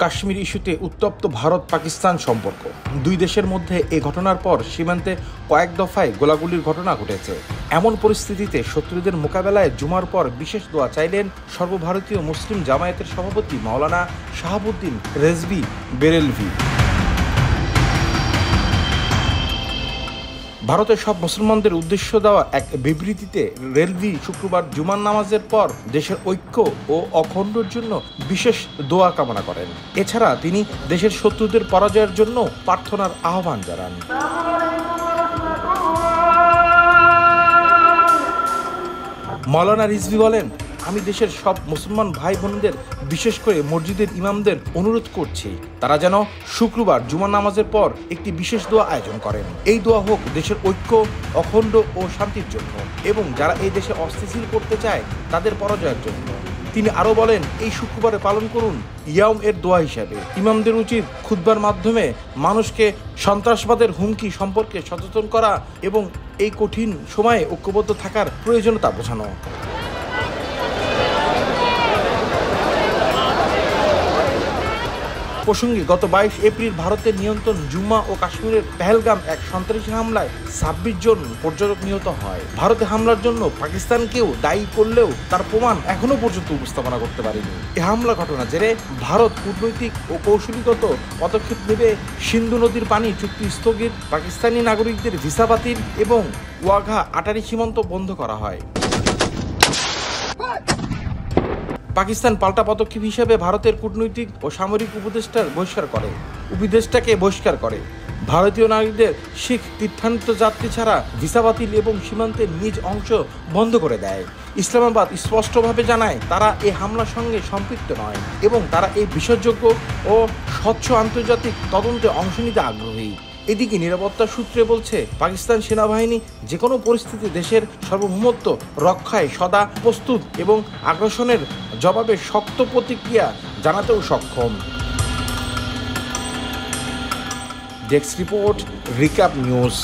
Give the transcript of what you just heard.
কাশ্মীর ইস্যুতে উত্তপ্ত ভারত পাকিস্তান সম্পর্ক। দুই দেশের মধ্যে এই ঘটনার পর সীমান্তে কয়েক দফায় গোলাগুলির ঘটনা ঘটেছে। এমন পরিস্থিতিতে শত্রুদের মোকাবেলায় জুমার পর বিশেষ দোয়া চাইলেন সর্বভারতীয় মুসলিম জামায়াতের সভাপতি মাওলানা শাহাবুদ্দিন রেজভী বেরেলভী। ভারতের সব মুসলমানদের উদ্দেশ্য দেওয়া এক বিবৃতিতে রেলভি শুক্রবার জুমার নামাজের পর দেশের ঐক্য ও অখণ্ডর জন্য বিশেষ দোয়া কামনা করেন। এছাড়া তিনি দেশের শত্রুদের পরাজয়ের জন্য প্রার্থনার আহ্বান জানান। মাওলানা রিজভী বলেন, আমি দেশের সব মুসলমান ভাই বোনদের বিশেষ করে মসজিদের ইমামদের অনুরোধ করছি তারা যেন শুক্রবার জুমার নামাজের পর একটি বিশেষ দোয়া আয়োজন করেন। এই দোয়া হোক দেশের ঐক্য, অখণ্ড ও শান্তির জন্য এবং যারা এই দেশে অস্থিতিশীল করতে চায় তাদের পরাজয়ের জন্য। তিনি আরও বলেন, এই শুক্রবারে পালন করুন ইয়াউম এর দোয়া হিসাবে। ইমামদের উচিত খুতবার মাধ্যমে মানুষকে সন্ত্রাসবাদের হুমকি সম্পর্কে সচেতন করা এবং এই কঠিন সময়ে ঐক্যবদ্ধ থাকার প্রয়োজনীয়তা বোঝানো। প্রসঙ্গে গত 22 এপ্রিল ভারতের নিয়ন্ত্রণ জম্মু ও কাশ্মীরের পেহেলগাম এক সন্ত্রাসী হামলায় 26 জন পর্যটক নিহত হয়। ভারতে হামলার জন্য পাকিস্তানকেও দায়ী করলেও তার প্রমাণ এখনো পর্যন্ত উপস্থাপনা করতে পারেনি। এই হামলা ঘটনা জেরে ভারত কূটনৈতিক ও কৌশলগত পদক্ষেপ নেবে সিন্ধু নদীর পানি চুক্তি স্থগিত, পাকিস্তানি নাগরিকদের ভিসা বাতিল এবং ওয়াঘা আটারি সীমান্ত বন্ধ করা হয়। পাকিস্তান পাল্টা পদক্ষেপ হিসেবে ভারতের কূটনৈতিক ও সামরিক উপদেষ্টাকে বহিষ্কার করে। ভারতীয় নাগরিকদের শিখ তীর্থান্ত যাত্রী ছাড়া ভিসা বাতিল এবং সীমান্তের নিজ অংশ বন্ধ করে দেয়। ইসলামাবাদ স্পষ্টভাবে জানায় তারা এই হামলার সঙ্গে সম্পৃক্ত নয় এবং তারা এই বিশ্বাসযোগ্য ও স্বচ্ছ আন্তর্জাতিক তদন্তে অংশ নিতে আগ্রহী। এদিকে নিরাপত্তা সূত্রে বলছে, পাকিস্তান সেনাবাহিনী যে কোনো পরিস্থিতি দেশের সার্বভৌমত্ব রক্ষায় সদা প্রস্তুত এবং আগ্রাসনের জবাবে শক্ত প্রতিক্রিয়া জানাতেও সক্ষম। Desk report, recap news.